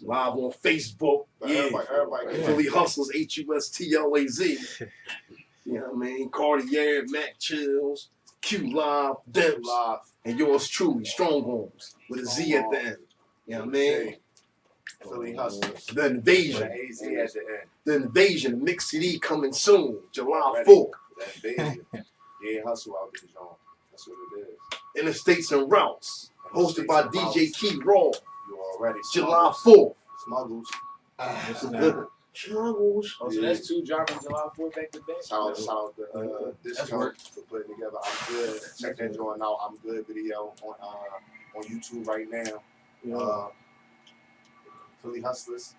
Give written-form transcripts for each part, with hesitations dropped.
Live on Facebook. Everybody. Philly Hustlaz, HUSTLAZ. You know what I mean? Cartier, Mac Chills, Q Live, Dips, and yours truly, Strong Arms, with a Z at the end. You know what I mean? Philly Hustlaz. The Invasion. AZ at the end. The Invasion, mix CD coming soon, July 4th. The Invasion. Yeah, hustle out there, John. That's what it is. Interstates and Routes, hosted by DJ Key Raw. You already July 4th. Smuggles. Smuggles. Oh, so that's 2 dropping July 4th back to back? Shout out to Discount for putting together I'm Good. Check that joint out. I'm Good video on YouTube right now. Philly Hustlaz.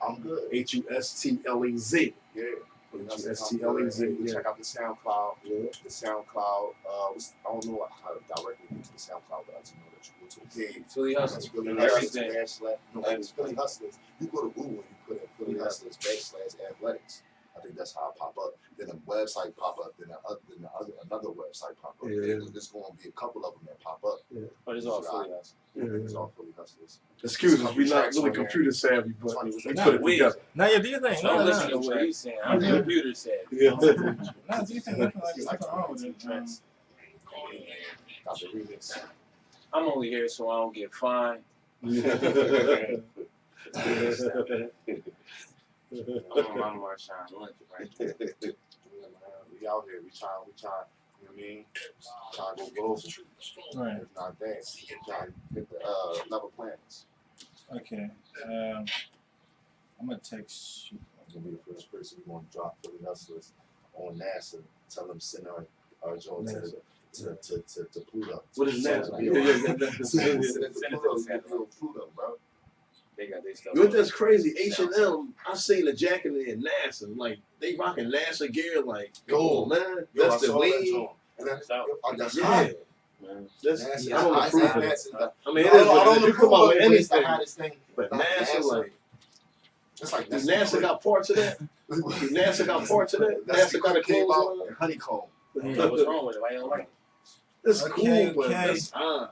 I'm Good. HUSTLAZ. Yeah. HUSTLAZ. Check out the SoundCloud. The SoundCloud. I don't know how to directly get to the SoundCloud, but I just know that you go to the page. Philly That's Hustlaz. Philly Everything. Hustlaz. No, it's Philly Hustlaz. You go to Google and you put in Philly Hustlaz /athletics. I think that's how it pop up. Then a website pop up. Then another website pop up. Yeah. There's going to be a couple of them that pop up. But it's all Philly Hustlaz. It's all Philly Hustlaz. Excuse us, we're not really computer savvy, but we put it together. Now, yeah, do you think? Don't listen to what he's saying. I'm computer savvy. Yeah. No, do you think nothing wrong with it? Got the remix. I'm only here so I don't get fined. I'm on Marshawn lunch right there. We out here. We trying. You know what I mean? Trying to go global. Right. If not that, trying to get the level planets. Okay. I'm gonna text you. I'm gonna be the first person we're gonna drop Philly Hustlaz on NASA. Tell them to send our joint to Pluto. What is NASA? Send it to Pluto, bro. They got their stuff. You know that's crazy? H&M, I seen the jacket in NASA. Like, they rocking NASA gear. Like, go on, man. That's the way. That's hot. Man. I don't approve of that. I mean, I don't you come out with it's the anything. hottest thing. But NASA, like, it's like NASA got parts of that. NASA got parts of that. NASA got a clothes on. Honeycomb. What's wrong with it? Why you don't like it? It's Okay, cool, but okay. that's fine.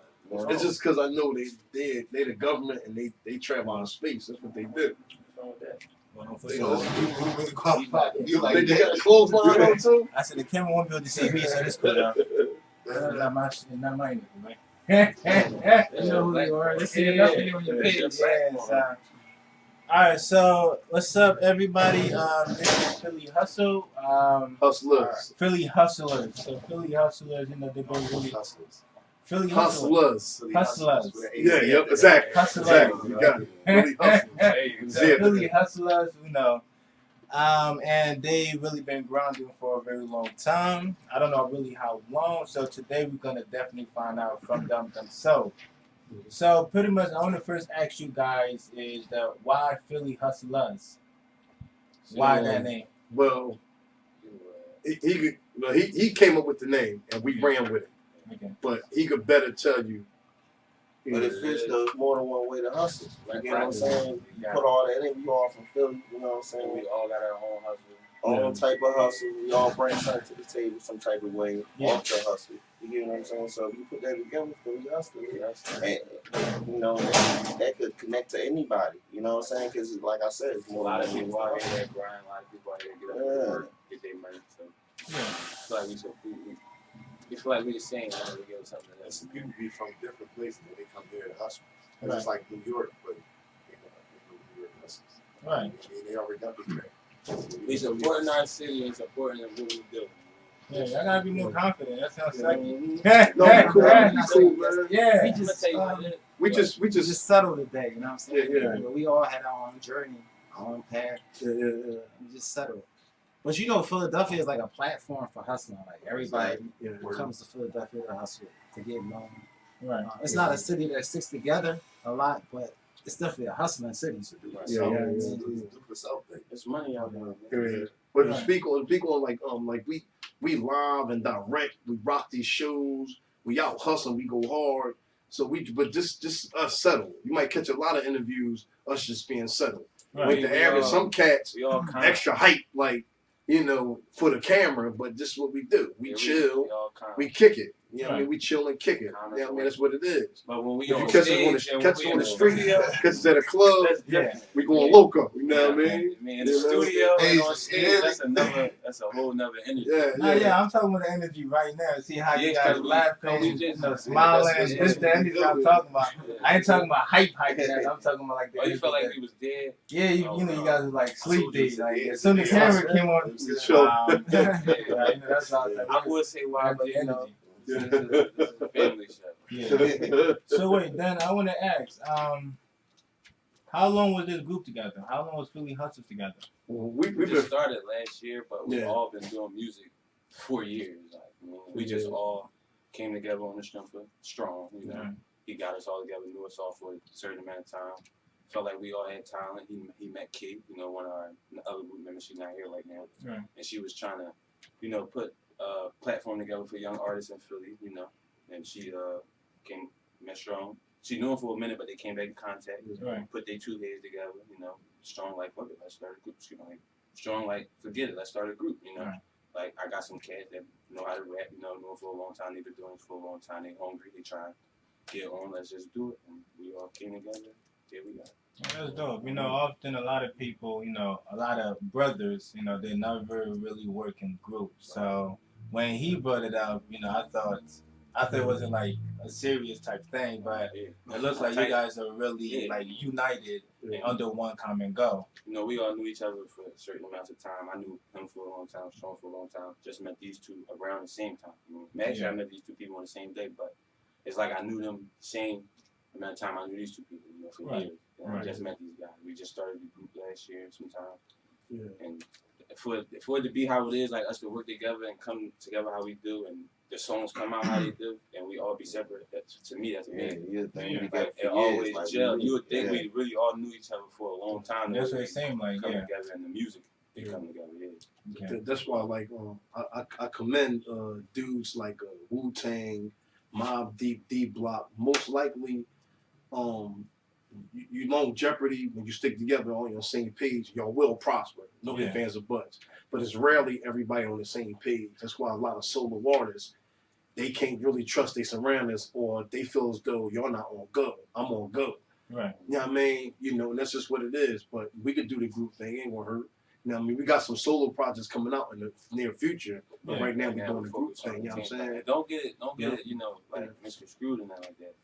It's just because I know they the government and they travel out of space. That's what they do. What's wrong with that? Well, for You sure. know, you really qualified. You like They that? got clothes line on too. I said the camera won't be able to see me, so this cool. Not my nigga, man. You know who you are. Let's see enough of you on your page. All right, so what's up, everybody? This is Philly Hustle. Hustlers. Philly Hustlers. So Philly Hustlers, you know, they go really. Philly Hustlers. Hustlers. Hustlers. Yeah, yep, exactly. Hustlers. Exactly. You got it. Philly Hustlers. So Philly Hustlers, you know. And they really been grounding for a very long time. I don't know really how long. So today we're gonna definitely find out from them themselves. So pretty much, I want to first ask you guys is that why Philly Hustlaz? Why that name? Well, he came up with the name and we ran with it. Okay. But he could better tell you. But it fits the more than one way to hustle. Like, you know what I'm saying? You put all that in, we all from Philly, you know what I'm saying? We all got our own hustle. Own type of hustle. We all bring something to the table some type of way off the hustle. You get what I'm saying? So you put that together, Philly Hustle. And, you know, that could connect to anybody. You know what I'm saying? Because, like I said, it's A more lot of than people out here that grind. A lot of people out here get up and work, get their money. So we feel like we the same. We give something And else. some people be from different places and they come here to hustle. It's just like New York, but New York hustles. Right. They already got the track. We supporting our city and supporting what we do. Yeah, y'all gotta be more confident. That sounds sucky. No, cool. Yeah. We just just settled today, you know what I'm saying? Yeah. You know, we all had our own journey, our own path. We just settled. But you know, Philadelphia is like a platform for hustling. Like everybody comes to Philadelphia to hustle, to get known. Right. It's not a city that sticks together a lot, but it's definitely a hustling city. It's money out there. But to speak on like we live and direct, we rock these shows, we out hustling, we go hard. So but just us settled. You might catch a lot of interviews, us just being settled. Right. With the average, some cats We all kind extra hype, like, you know, for the camera, but this is what we do. We chill, we kick it. You know what I mean? We chill and kick it. You know what I mean? That's what it is. But when we If you on catch us stage on and the, when catch us we on in the the street, studio, catch us at a club, that's different. we going loco. You know what I mean? I mean, in the You know? studio and on Hey, stage, that's a whole nother energy. Yeah, I'm talking about the energy right now. See how you guys laughing, smiling. that's This the energy I'm talking about. I ain't talking about hype. I'm talking about like the. Oh, you energy felt like that- we was dead? Yeah, you know, you guys was like sleep told you days. Like it's as soon as the camera came on, Yeah. you know, that's how I would say why, but you know, this is a family show. Yeah. So wait, then I want to ask, how long was this group together? How long was Philly Hustlaz together? We We been just started last year, but we've Yeah. all been doing music for years. Like, I mean, we just all came together on the strength of Strong. You know, he got us all together, knew us all for a certain amount of time. Felt like we all had talent. He met Kate, you know, one of our other group members. She's not here right now, and she was trying to, you know, put a platform together for young artists in Philly. You know, and she met Strong. She knew him for a minute, but they came back in contact. Put their two heads together. You know, Strong like, fuck it, let's start a group. You know, like, Strong like, forget it, let's start a group. You know, like I got some cats that know how to rap. You know, know him for a long time. They've been doing this for a long time. They hungry. They trying to get on. Let's just do it. And we all came together. Here we are. That's dope. You know, often a lot of people, you know, a lot of brothers, you know, they never really work in groups. So when he brought it up, you know, I thought it wasn't like a serious type thing, but it looks like you guys are really like united under one common goal. You know, we all knew each other for a certain amount of time. I knew him for a long time, Strong for a long time. Just met these two around the same time. You know, actually, I met these two people on the same day, but it's like I knew them the same amount of time I knew these two people, you know, for years. And I just met these guys. We just started the group last year sometime. And for it to be how it is, like us to work together and come together how we do, and the songs come out how they do, and we all be separate, to me, that's amazing. Like, it always gel. You would think we really all knew each other for a long time. That's what it seemed like, come together in the music. They come together, That's why, like, I commend dudes like Wu-Tang, Mobb Deep, D Block. Most likely, you know Jeopardy when you stick together on your same page, y'all will prosper. No ifs, ands, or buts. But it's rarely everybody on the same page. That's why a lot of solo artists, they can't really trust their surroundings, or they feel as though you're not on go. I'm on go. Right. You know what I mean? You know, and that's just what it is. But we could do the group thing, ain't gonna hurt. You know what I mean? We got some solo projects coming out in the near future. But right now we're doing the group thing, you know what I'm saying? Don't get it, you know, like misconstrued and that like that.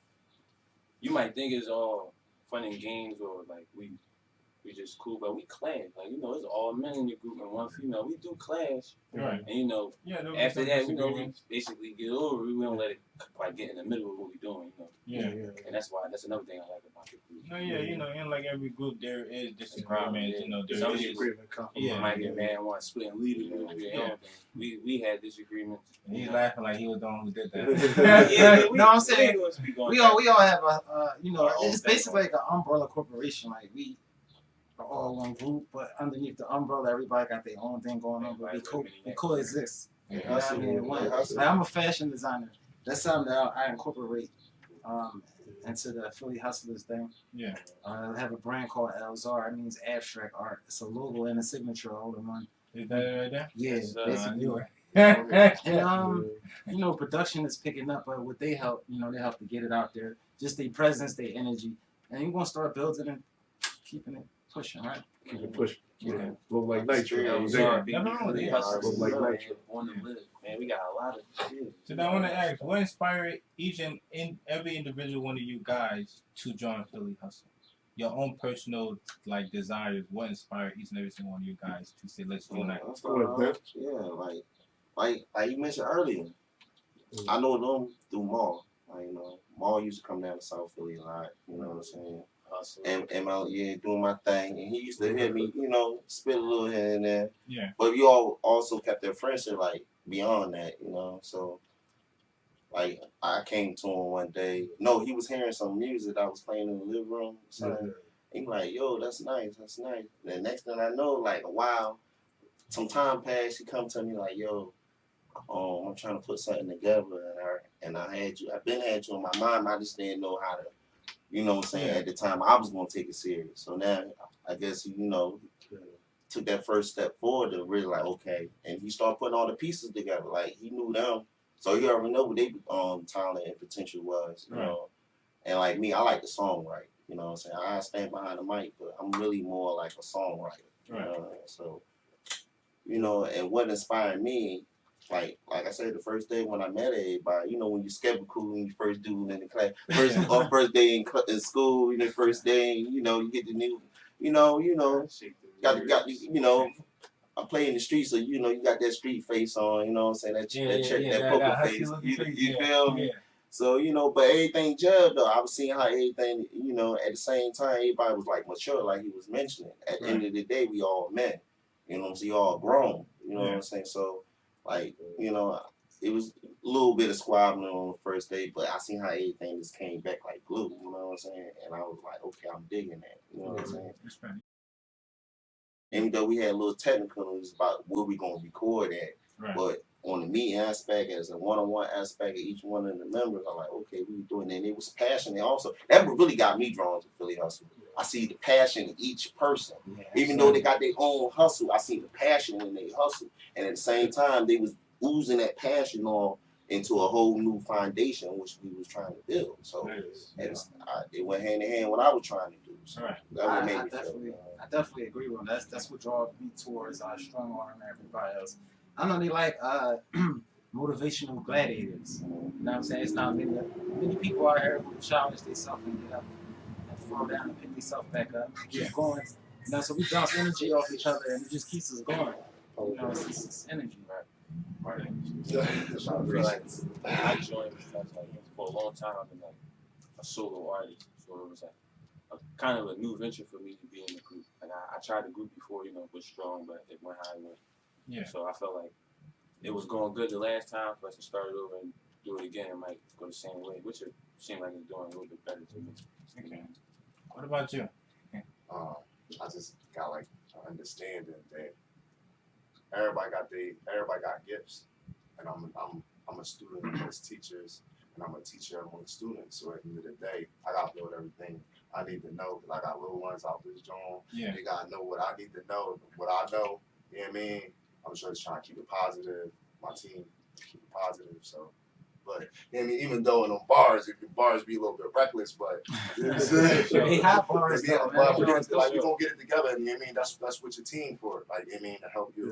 You might think it's all fun and games, or like we just cool, but we clash. Like, you know, it's all men in the group and one female. We do clash, and you know, after that, you know, we basically get over. We don't let it like get in the middle of what we're doing, you know. And that's another thing I like about the group. No, you know, in like every group there is disagreements. You know, some there might get mad and want to split and lead a group. We had disagreements. And he's laughing like he was the one who did that. No, I'm saying we all have a you know, it's basically like an umbrella corporation. Like we are all one group, but underneath the umbrella, everybody got their own thing going on. But we coexist. You know what I mean? Like, I'm a fashion designer. That's something that I incorporate into the Philly Hustlaz thing. Yeah. I have a brand called Elzar. It means abstract art. It's a logo and a signature all in one. Is that right there? Yeah, basically. And you know, production is picking up, but what they help, you know, they help to get it out there. Just their presence, their energy, and you're gonna start building and keeping it pushing, right? Keep it pushing. Okay. Look like nitro. Look like nitro. On the list, man. We got a lot of shit. So now I want to ask, what inspired each and every individual one of you guys to join Philly Hustlaz? Your own personal like desires. What inspired each and every single one of you guys to say, let's unite? Like you mentioned earlier, I know them through Maul. Like, you know, Maul used to come down to South Philly a lot. You know what I'm saying? And doing my thing, and he used to hear me, you know, spit a little here and there. Yeah. But we all also kept their friendship like beyond that, you know. So, like, I came to him one day. No, he was hearing some music that I was playing in the living room. So he like, yo, that's nice, that's nice. And the next thing I know, like a while, some time passed. He come to me like, yo, I'm trying to put something together, and I've been had you in my mind. I just didn't know how to. You know what I'm saying? At the time, I was going to take it serious. So now, I guess, you know, took that first step forward to really like, okay. And he started putting all the pieces together. Like, he knew them So you already know what they talent and potential was, you know. And like me, I like the songwrite. You know what I'm saying? I stand behind the mic, but I'm really more like a songwriter. You know? So, you know, and what inspired me, like I said, the first day when I met everybody, you know, when you're skeptical when you first do in the class, first day in school, you know, first day, you know, you get the new, you know, got you know. I play in the street, so you know you got that street face on. You know what I'm saying? That poker face. You feel me? So you know, but everything judged though. I was seeing how everything, you know, at the same time everybody was like mature, like he was mentioning. At the end of the day, we all men. You know what I'm saying? We all grown. You know what I'm saying? So like, you know, it was a little bit of squabbling on the first day, but I seen how everything just came back like glue. You know what I'm saying? And I was like, okay, I'm digging that. You know what I'm saying? Even though we had a little technicals about where we gonna record at, but on the meeting aspect, as a one-on-one aspect of each one of the members, I'm like, okay, we were doing that. And it was passionate also. That really got me drawn to Philly Hustle. I see the passion in each person. Even though they got their own hustle, I see the passion in their hustle. And at the same time, they was oozing that passion on into a whole new foundation which we was trying to build. So it went hand in hand what I was trying to do. So that what made me feel. I definitely agree with him. That's what draws me towards Strong Arm and everybody else. I know they like motivational gladiators. You know what I'm saying? It's not many people out here who challenge themselves and get up and fall down and pick themselves back up, keep going. You know, so we bounce energy off each other and it just keeps us going. You know, it's energy, I joined because for a long time I've been like a solo artist, so it was like a kind of a new venture for me to be in the group. Like I tried the group before, you know, was strong, but it went how it went. Yeah. So I felt like it was going good the last time for us to start it over and do it again. It might go the same way, which it seemed like it's doing a little bit better to me. Okay. What about you? I just got like an understanding that everybody got gifts, and I'm a student amongst teachers, and I'm a teacher amongst students. So at the end of the day, I gotta build everything I need to know because I got little ones out this joint. Yeah. They gotta know what I need to know, what I know. You know what I mean? I'm just trying to keep it positive. My team keep it positive. So, but you know what I mean, even though in them bars, if the bars be a little bit reckless, but you know what I'm saying? They have bars, though, like we gonna get it together. And you know what I mean? That's what your team for. Like you know what I mean, to help you.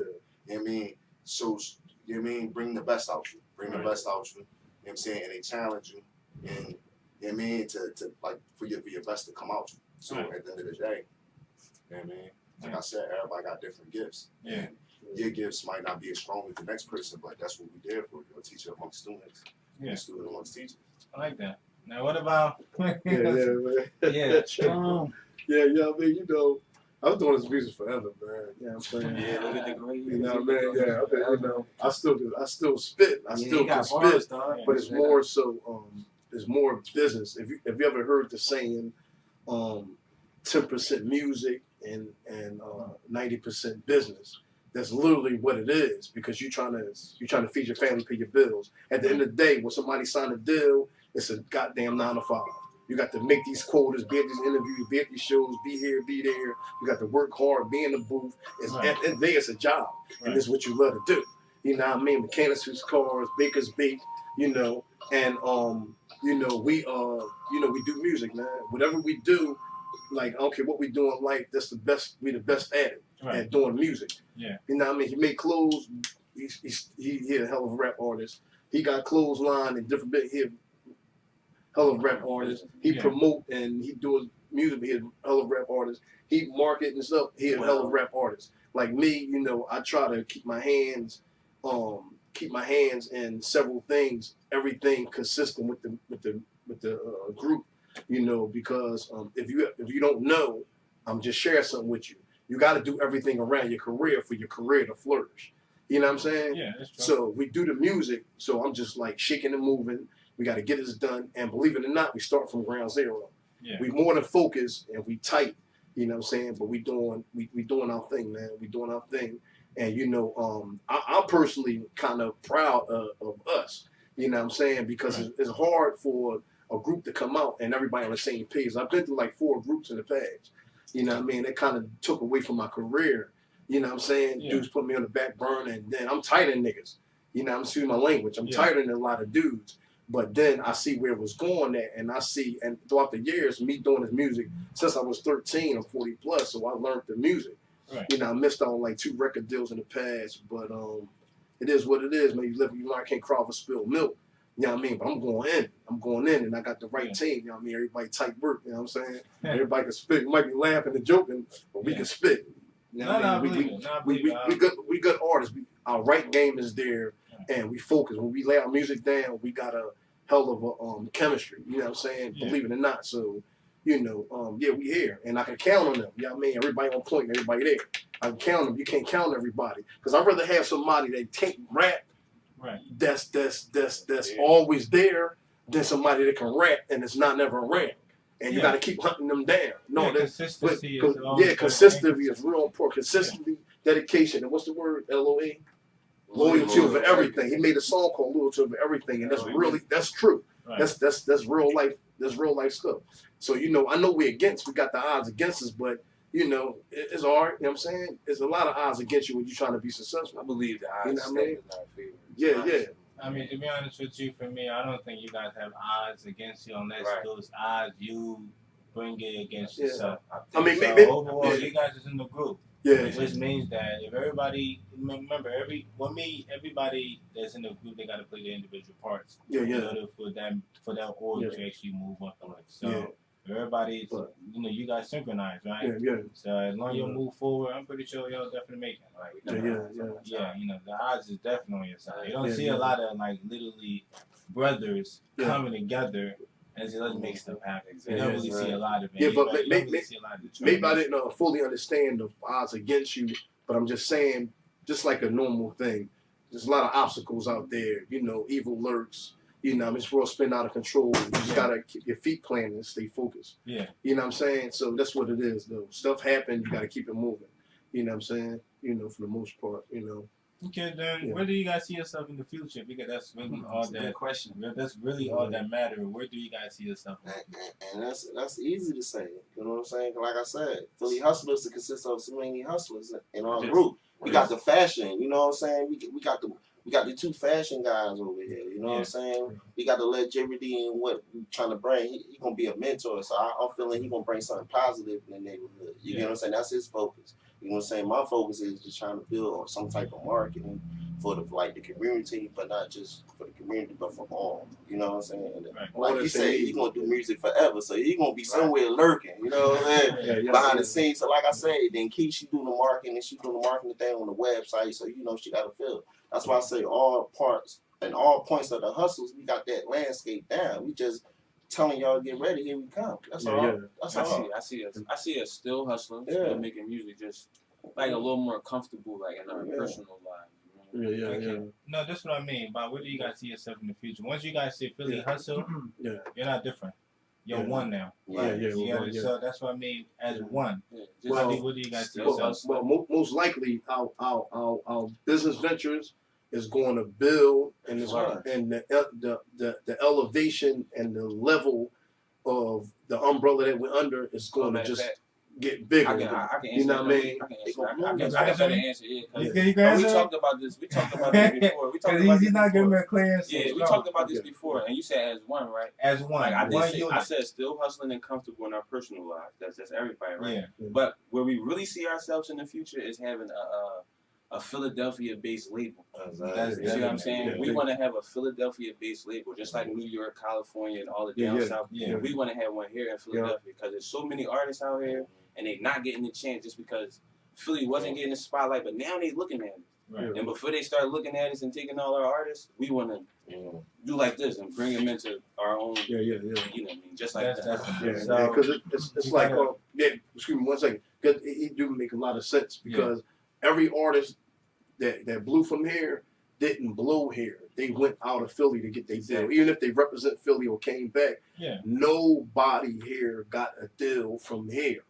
You know what I mean? So you know what I mean? Bring the best out you. Bring the best out you. You know what I'm saying? And they challenge you. And you know what I mean? To like for your best to come out. So at the end of the day, you know what I mean? Like I said, everybody got different gifts. Yeah. And your gifts might not be as strong as the next person, but that's what we did for. You're a teacher amongst students. Yeah. Student amongst teachers. I like that. Now what about man. Strong. Yeah, I mean, you know, I was doing this music forever, man. You know what I'm saying? Yeah, look at the great. You know what I mean? Yeah, you know, I still spit. I still can spit, but it's more so it's more business. If you ever heard the saying 10% music and 90% business, that's literally what it is, because you're trying to feed your family, pay your bills. At the end of the day, when somebody sign a deal, it's a goddamn 9 to 5. You got to make these quotas, be at these interviews, be at these shows, be here, be there. You got to work hard, be in the booth. At the end of the day, it's a job, and it's what you love to do. You know what I mean? Mechanics fix cars, bakers bake, you know, and you know, we do music, man. Whatever we do, like I don't care what we do in life, that's the best. We the best at it, at doing music. Yeah. You know what I mean? He make clothes. He a hell of a rap artist. He got clothesline and different bit. He a hell of a rap artist. He promote and he doing music. He a hell of a rap artist. He market and stuff. He a hell of a rap artist. Like me, you know, I try to keep my hands in several things, everything consistent with the group. You know, because if you don't know, I'm just sharing something with you. You got to do everything around your career for your career to flourish. You know what I'm saying? Yeah, that's true. So we do the music. So I'm just like shaking and moving. We got to get this done. And believe it or not, we start from ground zero. Yeah. We more than focused and we tight. You know what I'm saying? But we doing our thing, man. We doing our thing. And you know, I'm personally kind of proud of us. You know what I'm saying? Because it's hard for a group to come out and everybody on the same page. I've been through like 4 groups in the past. You know what I mean? It kind of took away from my career. You know what I'm saying? Yeah. Dudes put me on the back burner, and then I'm tight in niggas. You know, I'm excuse my language. I'm tighter than a lot of dudes. But then I see where it was going at, and I see, and throughout the years, me doing this music since I was 13, I'm 40 plus, so I learned the music. Right. You know, I missed out on like 2 record deals in the past, but it is what it is, man. You live, you learn, can't crawl for spilled milk. You know what I mean? But I'm going in, and I got the right team. You know what I mean? Everybody tight work. You know what I'm saying? Everybody can spit. You might be laughing and joking, but we can spit. You know what I mean? We good artists. Our right game is there, and we focus. When we lay our music down, we got a hell of a chemistry. You know what I'm saying? Believe it or not. So, you know, we here, and I can count on them. You know what I mean? Everybody on point, everybody there. I can count them. You can't count everybody, because I'd rather have somebody that can't rap. Right. That's always there than somebody that can rap and it's not never around. And you got to keep hunting them down. No, consistency consistency is real important. Consistency, dedication, and what's the word? LOA? Loyalty over everything. He made a song called Loyalty Over Everything, and that's true. Right. That's real life. That's real life stuff. So you know, I know we got the odds against us, but you know, it's hard. You know what I'm saying? There's a lot of odds against you when you're trying to be successful. I believe the odds. You know what I mean? Yeah. I mean, to be honest with you, for me, I don't think you guys have odds against you unless those odds you bring it against yourself. I mean, so maybe overall, you guys is in the group. Yeah. Which means that if everybody, remember, everybody that's in the group, they got to play their individual parts. In order for that order to actually move up. So everybody, you know, you guys synchronize, right? So as long as you move forward, I'm pretty sure y'all definitely make it. Like, you know, the odds is definitely on your side. You don't see a lot of like literally brothers coming together and say, let's make stuff happen. You don't really see a lot of it. Yeah, but maybe I didn't fully understand the odds against you, but I'm just saying, just like a normal thing, there's a lot of obstacles out there. You know, evil lurks. You know, this world spin out of control. You just gotta keep your feet planted and stay focused. Yeah. You know what I'm saying? So that's what it is, though. Stuff happens, you gotta keep it moving. You know what I'm saying? You know, for the most part, you know. Okay, then where do you guys see yourself in the future? Because that's really all that question. That's really all that matters. Where do you guys see yourself? And that's easy to say. You know what I'm saying? Like I said, Philly Hustlaz consists of so many hustlers in our group. We got the fashion. You know what I'm saying? We got the 2 fashion guys over here. You know what I'm saying? We got the longevity in what we're trying to bring. He gonna be a mentor, so I'm feeling he gonna bring something positive in the neighborhood. You know what I'm saying? That's his focus. You know what I'm saying? My focus is just trying to build some type of marketing for the community, but not just for the community, but for all. You know what I'm saying? Like you said, he's gonna do music forever, so he's gonna be somewhere lurking. You know what I'm saying? Behind the scenes. So like I said, then she doing the marketing, and she doing the marketing thing on the website. So you know she got to feel. That's why I say all parts and all points of the hustles, we got that landscape down. We just telling y'all to get ready. Here we come. That's all. That's all. I see us still hustling, still making music, just like a little more comfortable, like in our personal lives. No, that's what I mean. But where do you guys see yourself in the future? Once you guys say Philly Hustle, you're not different. You're one now. So that's what I mean as one. Where do you guys see yourself? Well, most likely our business ventures is going to build, and the elevation and the level of the umbrella that we're under is going to just get bigger. I can you know what I mean? I can answer it. We talked about this. We talked about this before. He's not giving me a clear answer. Yeah, we talked about this before, and you said as one, right? As one. Like I said still hustling and comfortable in our personal lives. That's everybody, right? Yeah. But where we really see ourselves in the future is having a Philadelphia-based label. You see what I'm saying? We want to have a Philadelphia-based label, just like New York, California, and all the down south. We want to have one here in Philadelphia because there's so many artists out here, and they're not getting the chance just because Philly wasn't getting the spotlight, but now they're looking at it. Right. And before they start looking at us and taking all our artists, we want to do like this and bring them into our own. You know what I mean? Just like that. Because it's like, excuse me 1 second. Because it do make a lot of sense because every artist that blew from here didn't blow here. They went out of Philly to get their deal. Even if they represent Philly or came back, nobody here got a deal from here.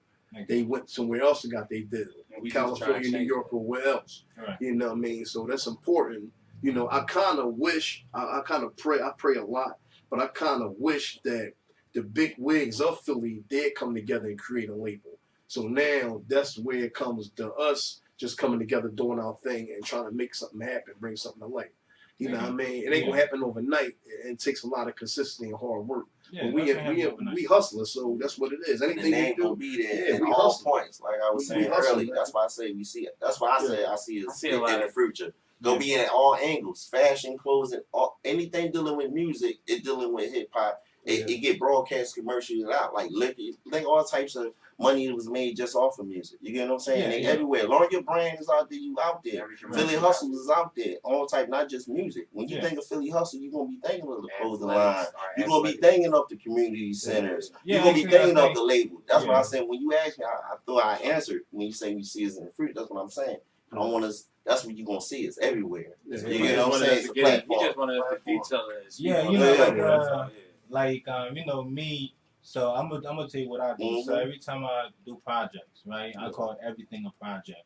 They went somewhere else and got their deal. California, New York, or where else. You know what I mean? So that's important. You know, I kind of wish, I kind of pray, I pray a lot, but I kind of wish that the big wigs of Philly did come together and create a label. So now that's where it comes to us just coming together, doing our thing and trying to make something happen, bring something to life. You know what I mean? It ain't gonna happen overnight. It takes a lot of consistency and hard work. Yeah, But we hustlers, so that's what it is. And Anything they we ain't do, gonna be there in we all hustle. points. Like I was We saying hustle, earlier, man. that's why I say we see it. That's why I say I see it a lot in the future. Go be in all angles, fashion, clothing, anything dealing with music, it dealing with hip hop. It get broadcast commercials out like liquor, like all types of money was made just off of music. You get what I'm saying? They everywhere. As long as your brand is out there, you out there. Philly Hustlaz is out there. All type, not just music. When you think of Philly Hustle, you're gonna be thinking of the clothing line. You're gonna be thinking of the community centers. You're gonna be thinking of the label. That's what I said. When you asked me, I thought I answered when you say you see us in the fruit. That's what I'm saying. I don't want us. That's what you're gonna see. It's everywhere. You know what I'm saying? It's a platform. We just wanted us to feature us. Yeah, you know, like you know me. So I'm gonna tell you what I do. So every time I do projects, right, I call everything a project.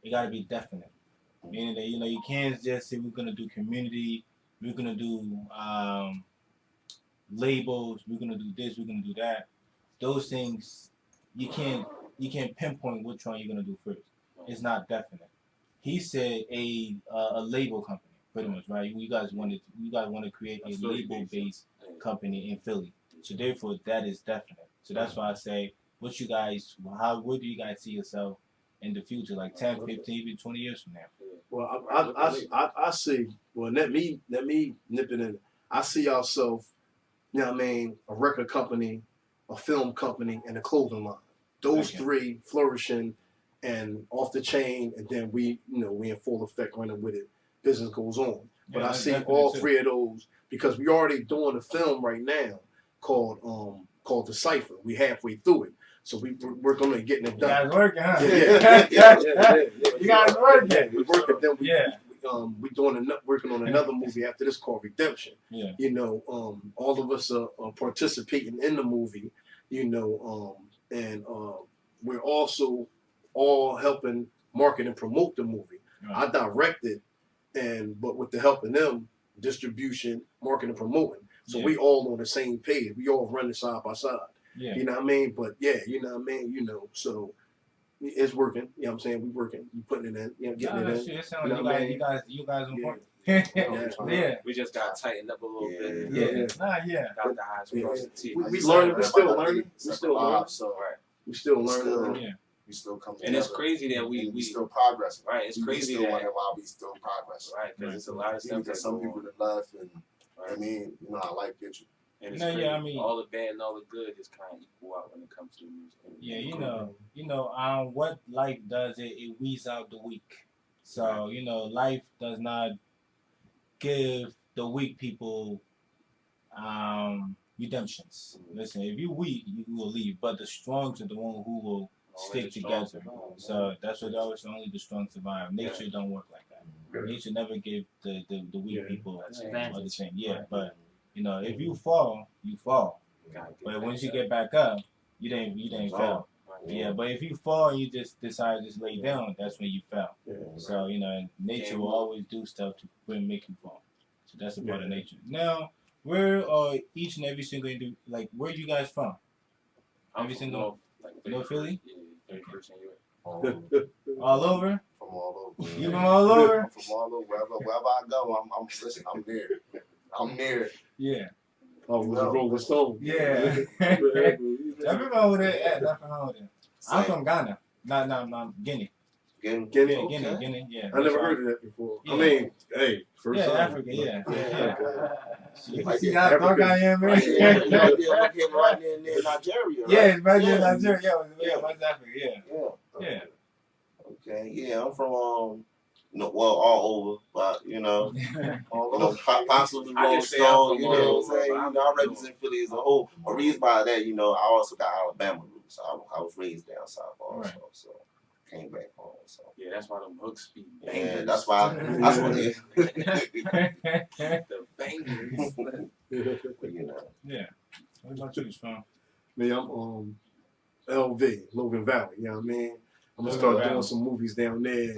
It gotta be definite. Meaning that you can't just say we're gonna do community, we're gonna do labels, we're gonna do this, we're gonna do that. Those things you can't pinpoint which one you're gonna do first. It's not definite. He said a label company, pretty much, right? You guys want to create a label based company in Philly. So therefore that is definite. So that's why I say where do you guys see yourself in the future, like 10, 15, even 20 years from now? Well, I see. Well, let me nip it in. I see ourselves, you know what I mean, a record company, a film company, and a clothing line. Those three flourishing and off the chain, and then we in full effect running with it. Business goes on. But I see all three of those because we already doing a film right now called the Cypher. We halfway through it. So we're going to getting it done. You guys working, huh? Yeah. You guys working. We're working. Then we working on another movie after this called Redemption. Yeah. You know, all of us are participating in the movie. You know, and we're also all helping market and promote the movie. Right. I directed, but with the help of them, distribution, marketing, and promoting. So we all on the same page. We all running side by side. Yeah. You know what I mean? But you know what I mean? You know, so it's working. You know what I'm saying? We working. We putting it in. You know, getting it in. It sounds like you guys on point. Yeah. We just got tightened up a little bit. Yeah. Got the eyes across the teeth. We learning. We still learning. We still learning. Yeah. We still come together. And it's crazy that we still progressing. Right. It's crazy that why we still progressing. Right. Because it's a lot of stuff. Because some people that left and I mean, I like it. And I mean, all the bad and all the good is kind of equal out when it comes to music. Yeah, you know, what life does it weeds out the weak. So life does not give the weak people redemptions. Listen, if you weak, you will leave, but the strong are the one who will stick together. So that's what always only the strong survive. Nature don't work like that. Nature never give the weak people the same. Yeah, but if you fall, you fall. But once you get back up, you didn't fall. Yeah, but if you fall and you just decide to just lay down, that's when you fell. So nature will always do stuff to make you fall. So that's a part of nature. Now, where are each and every single like where you guys from? Every single North Philly? Yeah, 31st and U.S. All over? From all over. You from all over? I'm from all over. Wherever I go, I'm there. I'm there. Yeah. Oh, it was a Rolling Stone. Yeah. Everyone over there. Nothing wrong with it. I'm from Ghana. No, Guinea. Guinea. Guinea. Yeah. I never heard of that before. Yeah. I mean, hey, first time. Africa. Yeah. You see how dark I am, man? Right near Nigeria. Yeah, it's right near Nigeria. Yeah, West Africa. Yeah. Okay. Yeah, I'm from all over, but possibly Rolling Stone. You know what I'm saying? I represent Philly as a whole. A reason by that, I also got Alabama roots. I was raised down south also, so came back home. So yeah, that's why them hooks speak. Yeah, that's why. That's what it is. The bangers. Yeah. What about you, Strong? Me, I'm LV, Logan Valley. You know what I mean? I'm gonna start doing some movies down there.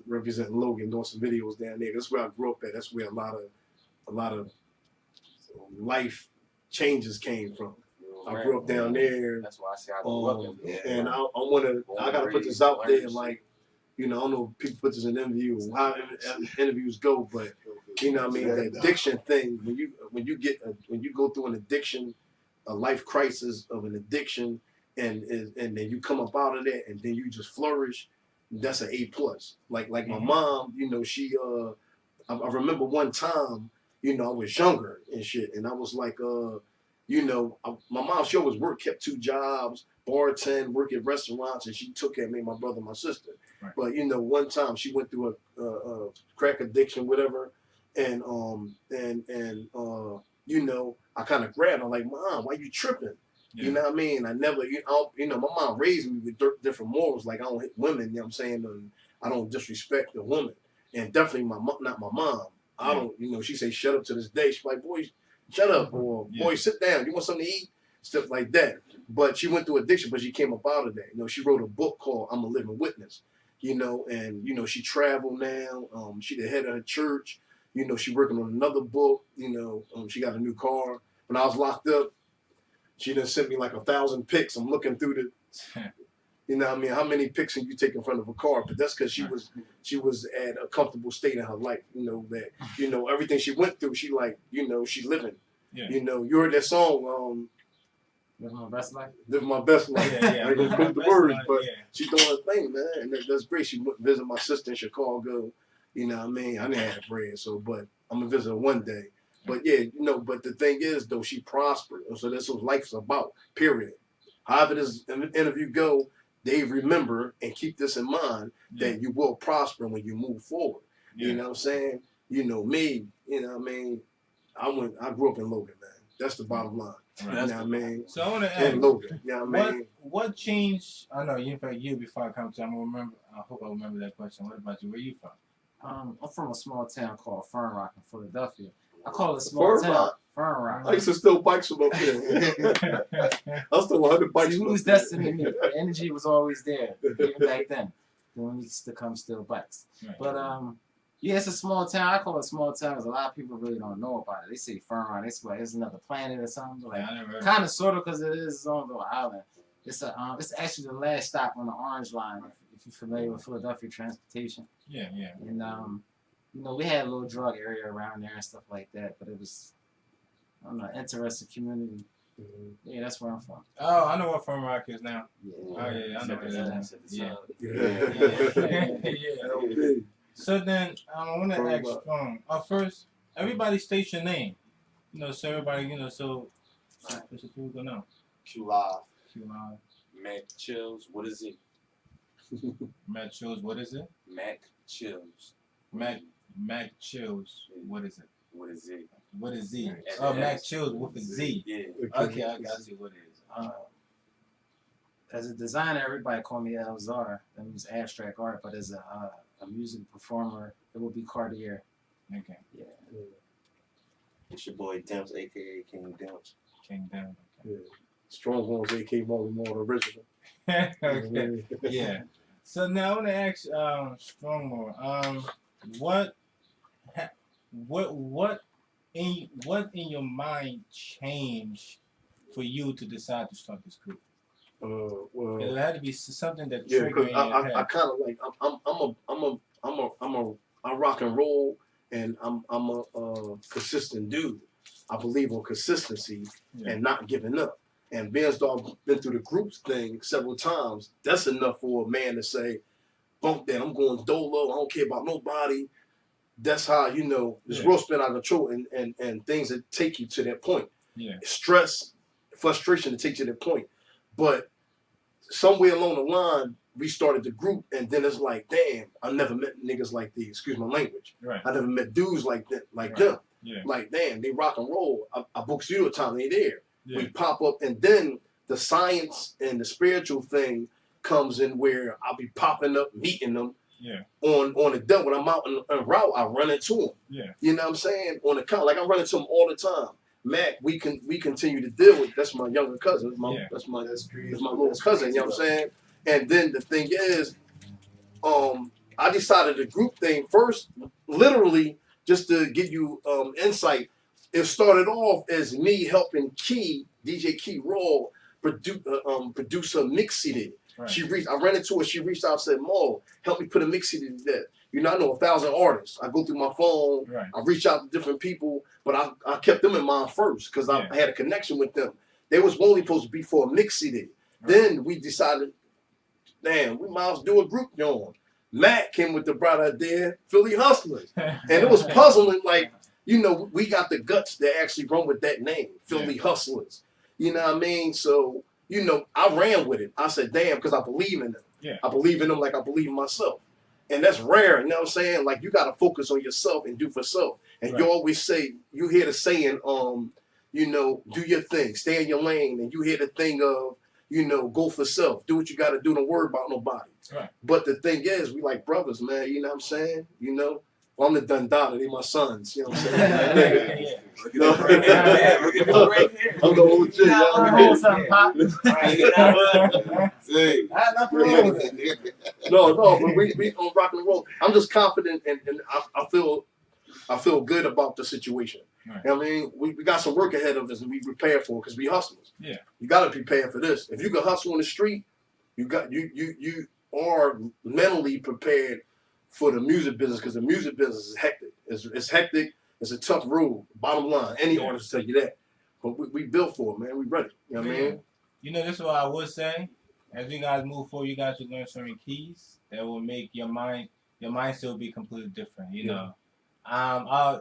Representing Logan, doing some videos down there. That's where I grew up at. That's where a lot of life changes came from. I grew up down there. That's why I say I grew up in there. And I gotta put this out there. Like You know, I don't know if people put this in interview or how interviews go, but you know what I mean, the addiction thing, when you go through an addiction, a life crisis of an addiction, and then you come up out of that and then you just flourish, that's an A+. Like my mom, you know, she I remember one time, you know, I was younger and shit, and I was like, you know, my mom, she always kept 2 jobs, bartend, work at restaurants, and she took care of me, my brother, my sister. Right. But you know, one time she went through a crack addiction, whatever, and you know, I kind of grabbed her like, Mom, why you tripping? Yeah. You know what I mean? I never, you know, my mom raised me with different morals, like I don't hit women, you know what I'm saying, and I don't disrespect the woman, and definitely not my mom. I don't, you know, she say shut up to this day. She's like, boy, shut up, or boy, sit down. You want something to eat? Stuff like that. But she went through addiction, but she came up out of that. You know, she wrote a book called I'm a Living Witness. You know, and you know, she traveled now. She the head of her church. You know, she working on another book. You know, she got a new car. When I was locked up, she done sent me like 1,000 pics. I'm looking through the. You know what I mean? How many pics can you take in front of a car? But that's because she was at a comfortable state in her life. You know, that, you know, everything she went through, she like, you know, she living. Yeah. You know, you heard that song, Living My Best Life? Living My Best Life. I ain't gonna quote the words, but she doing her thing, man. And that's great. She went visit my sister in Chicago. You know what I mean? I didn't have bread, so, but I'm gonna visit her one day. But yeah, you know, but the thing is, though, she prospered. So that's what life's about, period. However this interview go, they remember and keep this in mind that you will prosper when you move forward. You know what I'm saying? You know me, you know what I mean? I grew up in Logan, man. That's the bottom line. Right. You know what I mean? So I want to ask, Logan, you know what I mean? What changed? I know you for a year before I come to, I hope I remember that question. What about you? Where you from? I'm from a small town called Fern Rock in Philadelphia. I call it a small town. Fern Rock. I used to steal bikes from up there. I stole 100 bikes. See, we was destined to meet. The energy was always there, even back then. When we used to come steal bikes. Right. But yeah, it's a small town. I call it a small town because a lot of people really don't know about it. They say Fern Rock. They say it's another planet or something. Like, kind of, sort of, because it is its own little island. It's actually the last stop on the Orange Line. If you're familiar with Philadelphia transportation. Yeah. And you know, we had a little drug area around there and stuff like that, but it was, I don't know, interesting community. Yeah, that's where I'm from. Oh, I know what Fern Rock is now. Yeah. Oh yeah, I know where that is. Yeah. So then I want to ask first, everybody state your name. You know, so everybody, you know, so people go know. Q Live. Mac Chills, what is it? Mac Chills, what is it? Mac Chills. Mac Chills, what is it? What is it? What is Z? Oh, Mac Chills with a Z. Yeah. Okay, I got you. What it is? As a designer, everybody call me Elzar. That means abstract art. But as a music performer, it would be Cartier. Okay. Yeah. It's your boy Demps, aka King Demps. King Demps. Okay. Yeah. Strongholds, aka Molly Moore, original. Okay. Yeah. So now I want to ask Strongmore, what in your mind changed for you to decide to start this group? Well, it had to be something that triggered in your head. I kind of like I rock and roll, and I'm a consistent dude. I believe on consistency and not giving up. And being I've been through the groups thing several times, that's enough for a man to say, bump that, I'm going dolo, I don't care about nobody. That's how, you know, this world spin out of control and things that take you to that point. Yeah. Stress, frustration to take you to that point. But somewhere along the line, we started the group, and then it's like, damn, I never met niggas like these, excuse my language. Right. I never met dudes like that, them. Yeah. Like, damn, they rock and roll. I book studio time, they there. Yeah. We pop up, and then the science and the spiritual thing comes in where I'll be popping up, meeting them on the dump. When I'm out en route, I run into them. Yeah. You know what I'm saying? On the count, like I run into them all the time. Mac, we continue to deal with. That's my younger cousin. That's my little cousin. You know what I'm saying? And then the thing is, I decided the group thing first, literally, just to give you insight. It started off as me helping Key, DJ Key Raw, produce a mix CD. Right. I ran into her. She reached out and said, "Mo, help me put a mix CD together." You know, I know 1,000 artists. I go through my phone. Right. I reach out to different people, but I kept them in mind first because I had a connection with them. They was only supposed to be for a mix CD. Right. Then we decided, damn, we might as well do a group on. Matt came with the bright idea, Philly Hustlaz. And it was puzzling, like, you know, we got the guts to actually run with that name, Philly Hustlaz. You know what I mean? So, you know, I ran with it. I said, damn, because I believe in them. Yeah. I believe in them like I believe in myself. And that's rare, you know what I'm saying? Like, you got to focus on yourself and do for self. And you always say, you hear the saying, you know, do your thing, stay in your lane. And you hear the thing of, you know, go for self. Do what you got to do. Don't worry about nobody. Right. But the thing is, we like brothers, man. You know what I'm saying? You know? Well, I'm the Dundada. They my sons. You know what I'm saying? I'm the OG. No, but we on rock and roll. I'm just confident and I feel good about the situation. Right. You know what I mean? We got some work ahead of us and we prepare for it because we hustlers. Yeah. You got to prepare for this. If you can hustle in the street, you are mentally prepared for the music business because the music business is hectic. It's hectic. It's a tough road. Bottom line, any artist will tell you that. But we built for it, man. We ready. You know what I mean? You know, this is what I would say. As you guys move forward, you guys will learn certain keys that will make your mindset will be completely different. You know.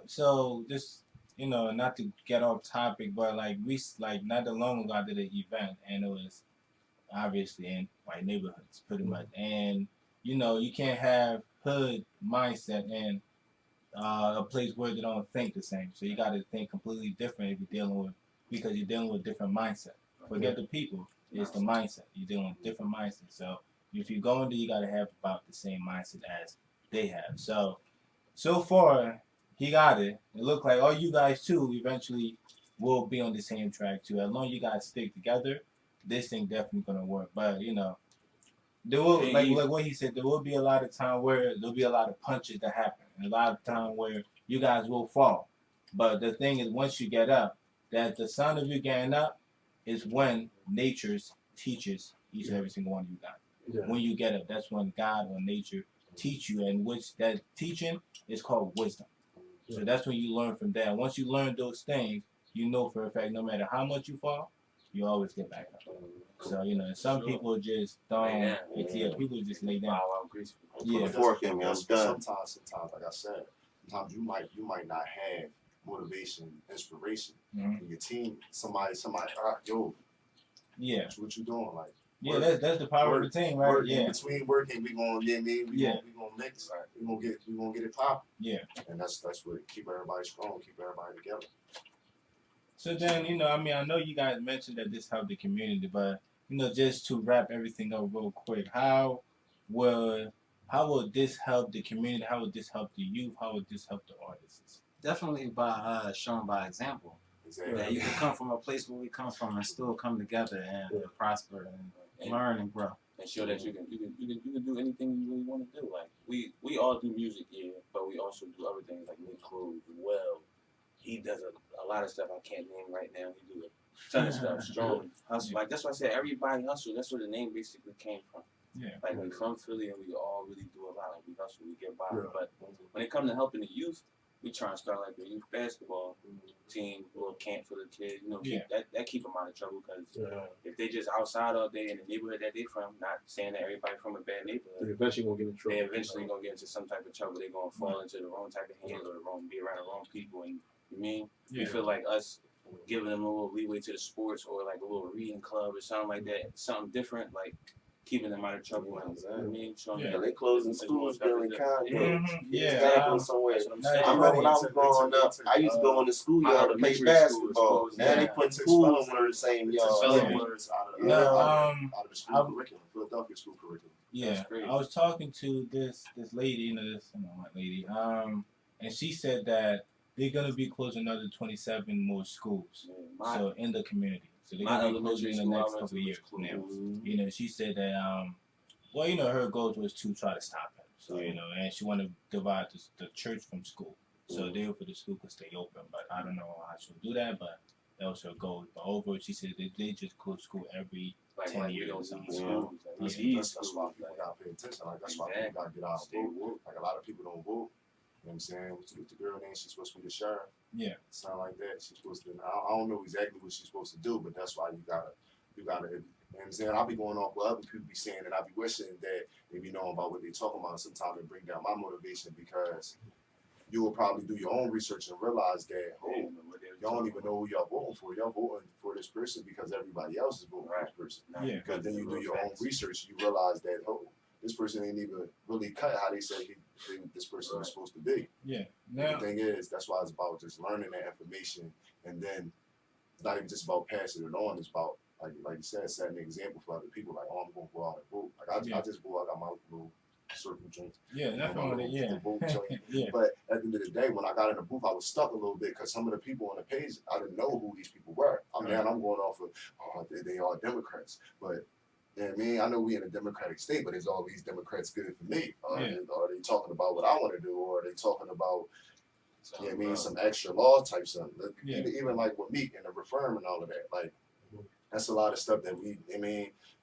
So just, you know, not to get off topic, but like not that long ago I did an event and it was obviously in white neighborhoods pretty much. And you know, you can't have hood mindset in a place where they don't think the same. So you gotta think completely different if you're dealing with different mindset. Forget the people, it's the mindset. You're dealing with different mindset. So if you go into, you gotta have about the same mindset as they have. So far, he got it. It looked like all you guys too eventually will be on the same track too. As long as you guys stick together, this thing definitely gonna work. But you know, there will like what he said. There will be a lot of time where there'll be a lot of punches that happen, and a lot of time where you guys will fall. But the thing is, once you get up, that the sound of you getting up is when nature teaches each and every single one of you guys. Yeah. When you get up, that's when God or nature teach you, and which that teaching is called wisdom. So that's when you learn from that. Once you learn those things, you know for a fact no matter how much you fall, you always get back up. So you know, some people just don't. People just lay down. Yeah, sometimes, like I said, sometimes you might not have motivation, inspiration. In your team, somebody, yo, what you doing, like. Yeah, that's the power of the team, right? In between working, we gonna we gonna mix. We gonna get it popping. Yeah, and that's what keep everybody strong, keep everybody together. So then, you know, I mean, I know you guys mentioned that this helped the community, but you know, just to wrap everything up real quick, how will this help the community? How would this help the youth? How would this help the artists? Definitely by showing by example. Exactly. That you can come from a place where we come from and still come together and prosper and learn and grow. And show that you can do anything you really want to do. Like we all do music here, but we also do other things like make clothes. Well, he does a lot of stuff I can't name right now. He do a ton of stuff. Strong hustle. Like that's why I said everybody hustle. That's where the name basically came from. Yeah. Like we from Philly and we all really do a lot. Like we hustle, we get by. Yeah. But when it comes to helping the youth, we try and start like a youth basketball team, a little camp for the kids. You know, that keep them out of trouble because if they just outside all day in the neighborhood that they from, not saying that everybody from a bad neighborhood, they eventually gonna get in trouble. They eventually gonna get into some type of trouble. They gonna fall into the wrong type of hands or be around the wrong people. And you mean we feel like us giving them a little leeway to the sports or like a little reading club or something like that, something different, like keeping them out of trouble. I mean, they closing schools, building condos. Somewhere. I remember when I was growing up, I used to go in the schoolyard to play basketball. Now they put pool in one of the same yards. Out of the school curriculum, Philadelphia school curriculum. Yeah, I was talking to this lady, you know, this lady, and she said that they're gonna be closing another 27 more schools, so in the community. So they're gonna be closing in the next couple of years now. You know, she said that well, you know, her goal was to try to stop it. So you know, and she wanted to divide the church from school. So they for the school could stay open, but I don't know how she'll do that. But that was her goal. But over, she said they just close school every Like 10 we years don't or need something. schools. Like, we That's, need that's why schools. people Like, gotta pay attention. Like that's why people gotta get out Stay and vote. woke. Like a lot of people don't vote. You know what I'm saying? With the girl name, she's supposed to be the sheriff. Yeah. Something like that. She's supposed to. I don't know exactly what she's supposed to do, but that's why you gotta. You know what I'm saying? I'll be going off what other people be saying, and I'll be wishing that they be knowing about what they talking about. Sometimes it bring down my motivation because you will probably do your own research and realize that, oh, y'all don't even know who y'all voting for. Y'all voting for this person because everybody else is voting for this person. Yeah. Because then you do your own research, you realize that, oh, this person ain't even really cut how they said this person was supposed to be. Yeah. But Now, the thing is, that's why it's about just learning that information, and then it's not even just about passing it on. It's about like you said, setting an example for other people. Like, oh, I'm going to go out and vote. Like I just vote. I got my little circle joint. yeah, that's what it is. Vote joint. Yeah. But at the end of the day, when I got in the booth, I was stuck a little bit because some of the people on the page, I didn't know who these people were. I'm going off of, oh, they are Democrats, but. You know what I mean? I know we in a democratic state, but is all these Democrats good for me? Are they talking about what I want to do, or are they talking about, you know what I mean, some extra law type stuff? Even like with Meek and the reform and all of that. Like, that's a lot of stuff that we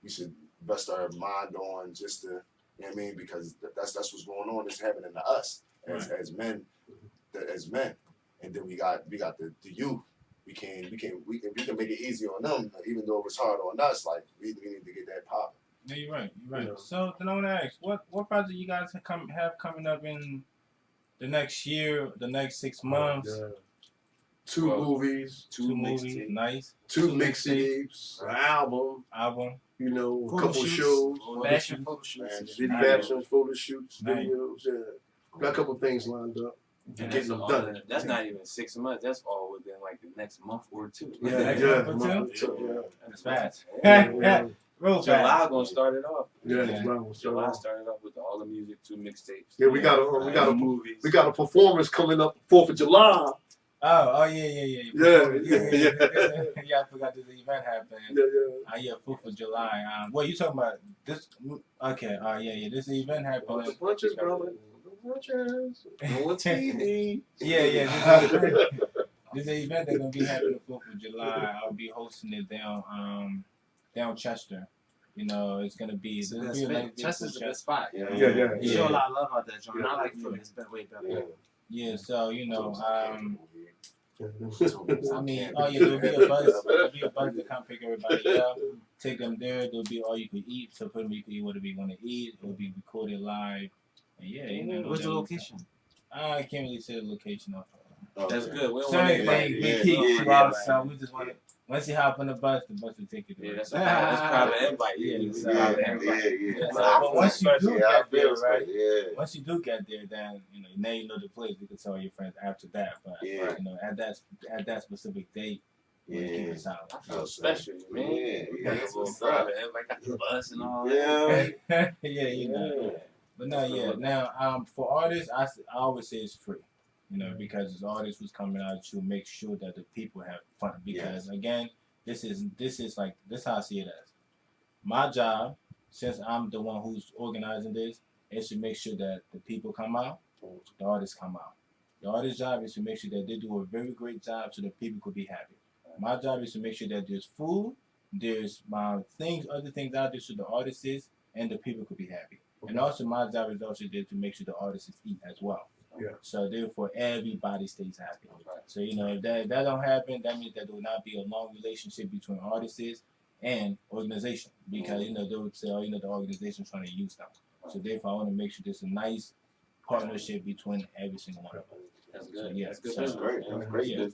should rest our mind on just to, you know what I mean? Because that's what's going on. It's happening to us as men, and then we got the youth. We can make it easy on them, even though it was hard on us. Like we need to get that popping. Yeah, you're right. So then I want to ask, what project you guys have coming up in the next year, the next 6 months? Two movies, two movies, nice. two mixtapes, an album. You know, a couple shows, Fashion photo shoots. fashion photo shoots, Nice. videos. Yeah, got a couple things lined up. And Getting them done. That's not even 6 months. That's all within like the next month or two. That's fast. Yeah. Real July fast. gonna start it off. July started off with all the music, 2 mixtapes. Yeah, we got movies. we got a performance coming up 4th of July. Oh yeah. Yeah. Yeah, I forgot this event happened. Yeah. 4th of July. What you talking about? This? Okay. Yeah. This event happened. The punches, brother. The punches. On TV. Yeah. This is an event that's gonna be happening 4th of July. I'll be hosting it down Chester. You know, it's gonna be. Chester's a good spot. Yeah. You show a lot of love out there, John. I like Philly. It's been way better. Yeah. So you know, I mean, Yeah. there'll be a bus. There'll be a bus to come pick everybody up, take them there. There'll be all you could eat. So pretty much you can eat whatever you want to eat. It'll be recorded live. And yeah, you know. Where's the location? I can't really say the location off. That's good. We don't So want anything, anybody. we keep throughout. So we just want to. Once you hop on the bus will take you there. Yeah, that's private invite. Yeah. But once you do get there, right? Yeah. Once you do get there, then now you know the place. You can tell your friends after that. But you know, at that specific date, you want to keep it silent. I feel special, man. Yeah, Got a little private invite, got the bus and all that. Yeah, you know. But no, yeah. Now, for artists, I always say it's free. You know, because as artists was coming out to make sure that the people have fun. Because again, this is how I see it as. My job, since I'm the one who's organizing this, is to make sure that the people come out, the artists come out. The artist's job is to make sure that they do a very great job so that people could be happy. My job is to make sure that there's food, there's other things out there so the artists and the people could be happy. And also my job is also there to make sure the artists eat as well. Yeah. So therefore, everybody stays happy. So if that don't happen, that means that there will not be a long relationship between artists and organization, because they would say, the organization's trying to use them. So therefore, I want to make sure there's a nice partnership between every single one of them. That's good. So, yeah, that's good. That's great. That's great. Yeah.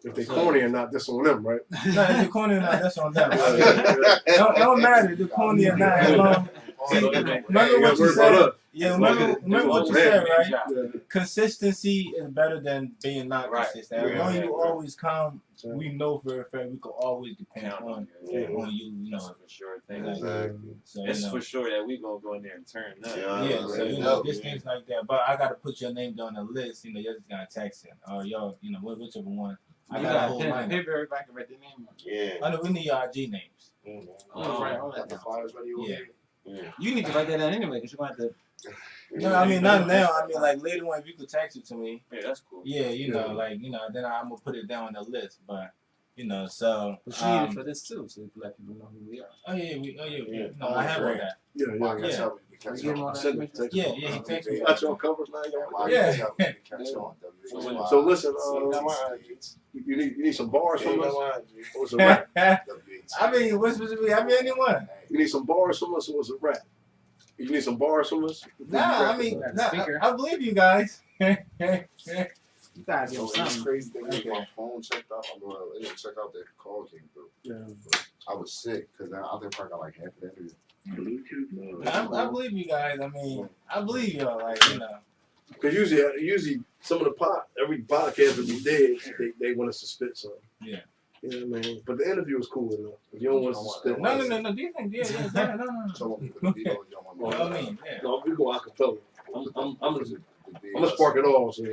If they corny or not, that's on them, right? No, if they're corny or not, that's on them. It don't matter if they're corny or not. As long, remember what you said? Yeah, remember what you said, right? Yeah. Consistency is better than being not consistent. As long as you always come, Yeah. we know for a fact we can always depend on you. That's for sure. So it's for sure that we gonna go in there and turn up. So just things like that. But I gotta put your name down the list. You're just gonna text it or whichever one. I got a whole line. Everybody can write their name on. Yeah. I know we need your IG names. Got the flyers ready over Yeah. here. You need to write that down anyway, because you're going to have to. No, I mean not now. I mean like later on, if you could text it to me. Yeah, that's cool. Yeah, then I'm gonna put it down on the list. But You know, so. But you need it for this too, so let people know who we are. Oh yeah, Yeah. No, I have all that. Yeah, Why yeah. catch Yeah. up? You can We catch give them on. all that Send it, information. text Yeah, it. yeah, he texted me. You got your covers, man. Why Yeah. catch up? You can catch on. So listen, You got my IG. you need some bars You from got us. my IG. What's a rap? I mean, what's supposed to be? I mean, anyone. You need some bars from us. Or what's a rap? You need some bars from us. Nah, I mean, I believe you guys. You gotta give them It's something. crazy thing is my phone checked out. I'm going to check out that call came through. Yeah. I was sick because I think I got like half of that interview. I believe you guys. I mean, I believe y'all. Like, you know. Because usually some of the every podcast that we did, they want us to spit something. Yeah. You know what I mean? But the interview was cool enough. If you don't want us to spit, No. Do you think? Yeah. No. So what we put the beat on, you don't want Well, I mean, yeah. no, we go acapella. I'm gonna spark it all. So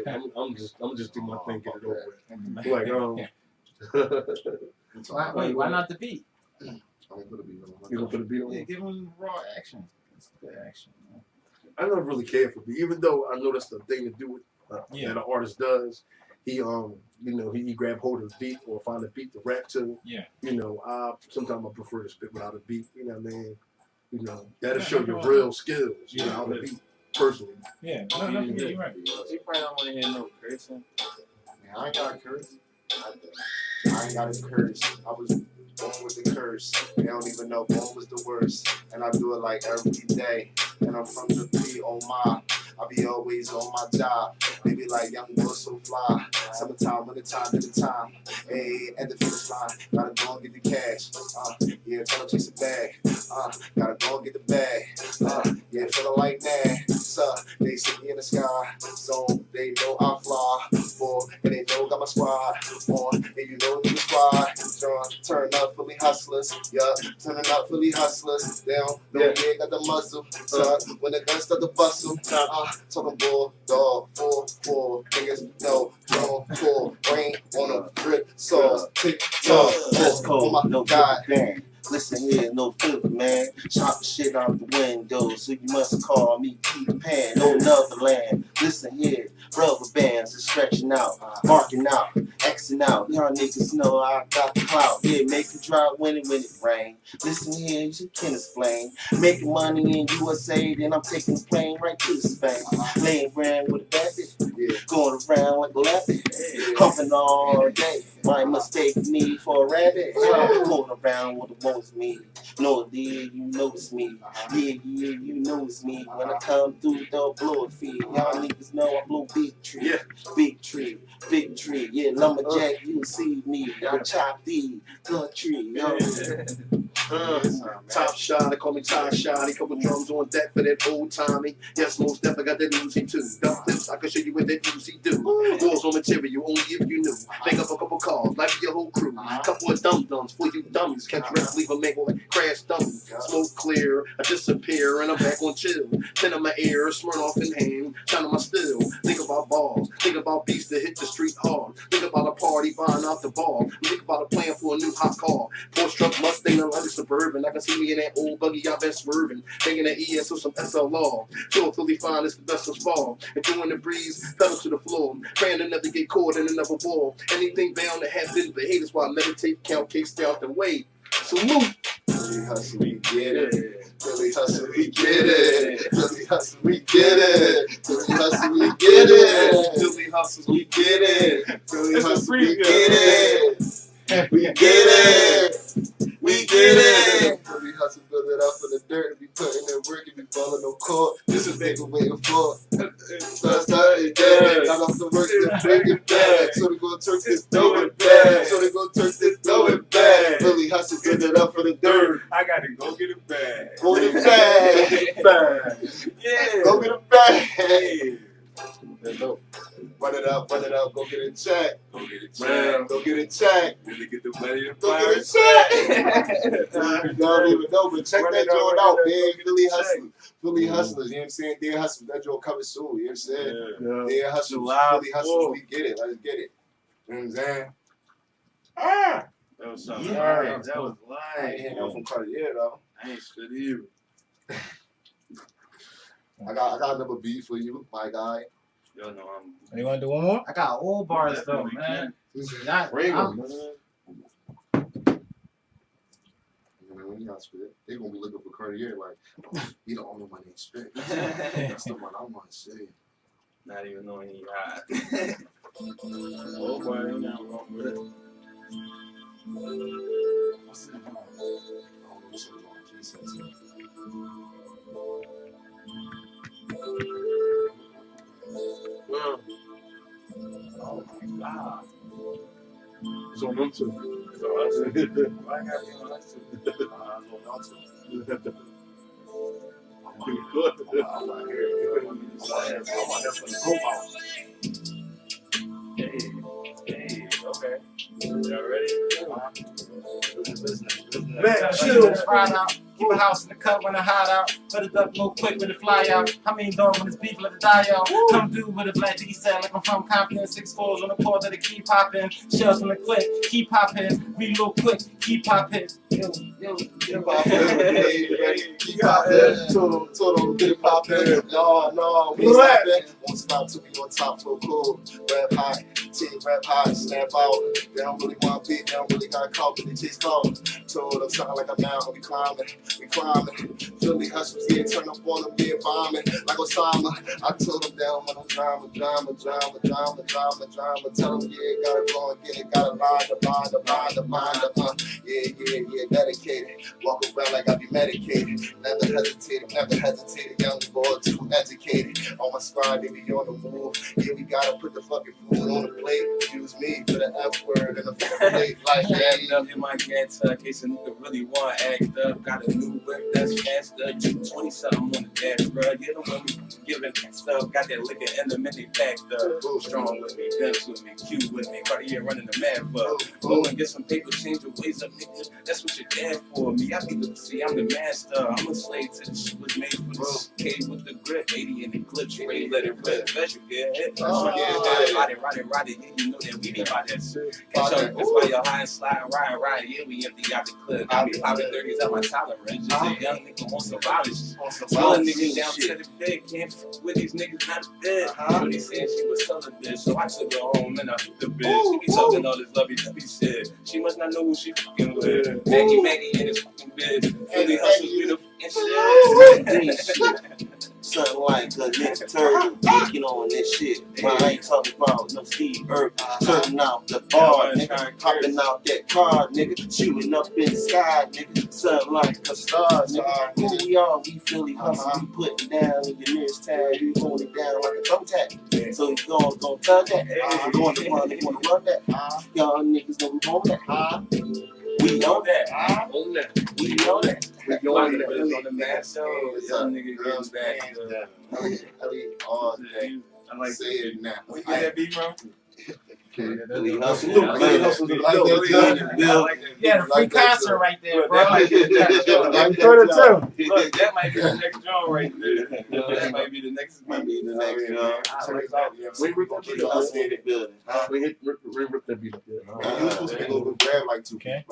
I'm just do my thing, get it over with. Like Why not the beat? I'm gonna put a beat on. You gonna put a beat on? Yeah, give them raw action. It's good action. I never really cared for beat, even though I know that's the thing to do with Yeah. that an artist does. He he grab hold of the beat or find a beat to rap to. Yeah. You know, sometimes I prefer to spit without a beat. You know what I mean? You know, that'll show your real skills. Yeah. Without a beat, personally. Yeah. No, you're right. You probably don't want to hear no cursing. Man, I ain't got a curse. I ain't got a curse. I was born with the curse. They don't even know born was the worst. And I do it like every day. And I'm from the P, oh my. I be always on my job. They be like, young boy so fly. Summertime, wintertime, time. Hey, at the finish line, gotta go and get the cash. Yeah, tryna chase a bag. Gotta go and get the bag. Yeah, feeling like that. So they see me in the sky. So they know I fly. Boy, and they know got my squad on. And you know the squad. Turn up Philly Hustlaz. Yeah, turning up Philly Hustlaz. Down, no, yeah, got the muzzle. When the guns start to bustle. Talking bulldog, 4-4, niggas no, drawn 4, rain on a drip sauce, tick tock, Let's oh go. my No god. bang. Listen here, no filter, man. Chop the shit out the window, so you must call me Peter Pan. No Neverland. Listen here, rubber bands are stretching out, marking out, Xing out. Y'all niggas know I got the clout. Yeah, make it drop when it rain. Listen here, you can explain. Making money in USA, then I'm taking the plane right to Spain. Laying around with a baby, going around like a rabbit, humping all day. Might mistake me for a rabbit. Going around with the most me. No, dear, you notice me. Yeah, you notice me. When I come through, they'll blow a feed. Y'all niggas know I blow big tree. Yeah. Big tree. Big tree. Yeah, lumberjack, you see me. I chop the tree. Yo. Top shot, they call me Top Shot. A couple drums on deck for that old timey. Yes, most definitely got that Uzi too. Dump lips, I can show you what that Uzi do. Balls on material, only if you knew. Make up a couple cars, like your whole crew. Couple of dum-dums for you dummies. Catch rest, leave a make like crash dummy. Smoke clear, I disappear, and I'm back on chill. Pen in my ear, Smirnoff in hand, shining my still. Think about balls, think about beats that hit the street hard. Think about a party buying out the bar. Think about a plan for a new hot car. Porsche truck, Mustang, a light Suburban. I can see me in that old buggy I've been swerving. Thinking that ES or some SLR. Sure, Philly fine is the best of fall. Enjoying the breeze, pedal to the floor. Praying to never get caught in another ball. Anything bound to happen, but haters while I meditate, count case, stay out the way. Salute. Philly hustle, we get it. Philly hustle, we get it. Philly hustle, we get it. Philly hustle, we get it. Philly hustles, we get it. Philly hustle, we get it. We get it. We get it. Philly hustle, build it up for the dirt. Be putting in work and be balling no court. This is nigga waiting for. Last time, got off the work, then bring it back. So they gon' turk this, throw it back. So they gon' turk this, throw it back. Philly hustle, build it up for the dirt. I gotta go get it back. Go get it back. Yeah. Go get it back. Run it up, go get it checked. Go get it Man, checked. go get it checked. Really get the money to Go fire. get it checked. You don't even know, but check that joint out, man. Philly Hustlaz. Philly Hustlaz, you know what I'm saying? Dear Hustlaz, that joint coming soon, you know what I'm saying? Yeah. Dear Hustlaz, July Philly Hustlaz, we get it. Let's get it. You know what I'm saying? That was something. Yeah. That was I ain't hearing that from Cartier, though. I ain't shit either. I got another beat for you, my guy. Y'all know I'm. You want to do one more? I got old bars though, Definitely man. Ring 'em, man. when he got spit. They gonna be looking for Cartier like, he the only one they expect. That's the one I want to see. Not even knowing he hot. Oh boy, ain't nothing wrong with it. What's it on? I don't know what's on. He said to me. Wow. Oh my god. It's on them too. So I said, why I gotta be on us too? I'm going on to. I'm not here. I'm not here for the go out. Hey, okay. Y'all ready? Man, chill. Fried out. Keep a house in the cut when I hide out. Put it up real quick when it fly out. I mean, dog, when it's beef, let it die out. Come through with a black D set like I'm from Compton. 6'4" on the cord that it keep popping. Shells on the clip, keep popping. Real quick, keep popping. Yo. Keep poppin', total, get it poppin'. No, we stoppin'. Won't stop till we on top, flow cool. Rap high, rap high, snap out. They don't really want beat, they don't really got caught, but they chase clout. Told them something like a mountain, we climbing. Philly Hustlaz, yeah, turn up on them, yeah, bombing. Like Osama, I told them down when I'm drama. Tell them, yeah, gotta go and get it, gotta line the mind. Yeah, dedicated. Walk around like I be medicated. Never hesitated, young boy, too educated. On my squad, they be on the move. Yeah, we gotta put the fucking food on the plate. Use me for the F word and the fucking plate. Like, Wrapped up in my gas in case a nigga really want to act up. Got a new whip that's faster, 220 something on the dash, bro. You know when we giving stuff, got that liquor in the mini packed up. Strong with me, Benz with me, Q with me, Cartier running the mad fuck. Go and get some paper, change your ways up, nigga. That's what you're there for. Me, I be the see, I'm the master. I'm a slave to the shit was made for this K with the grip, 80 in the clip, straight let it rip. Bet you get hit. Ride it, yeah, you know that we be by that shit. Catch up, that's why you're high and slide, ride, yeah, we empty out the clip. I be popping 30s out my tolerance. Just a young nigga on some violence. Slow niggas down to the bed, can't fuck with these niggas not dead. Shorty said she was selling bitch, so I took her home and I took the bitch. She be talking all this lovey shit. She must not know who she fucking with. Maggie in his fucking bed. Philly Hustlaz be the fucking shit. Something like a nigga turd kicking on this shit. But I ain't talking about no Steve Irwin. Turning out the bar, nigga. Hopping out that car, nigga. Shooting up in the sky, nigga. Something like a star, nigga. Who we are, we Philly Hustlaz. We putting down in your nearest town. We holding it down like a thumbtack. So you gonna tell that. Going to run, they wanna run that. Y'all niggas know we want that. We know that. We know that. We going to on the mask, though. Young nigga getting back. All day. I like say it now. Where you get that beat from? Philly Hustlaz. Yeah, the free concert right there, bro. That might be the next joint. Look, that might be the next joint right there. That might be the next. We're gonna keep us in the building. We rip that beat up. You were supposed to be a little bit grab like 2K.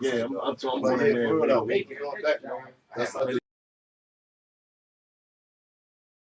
Yeah, I'm talking about it. That's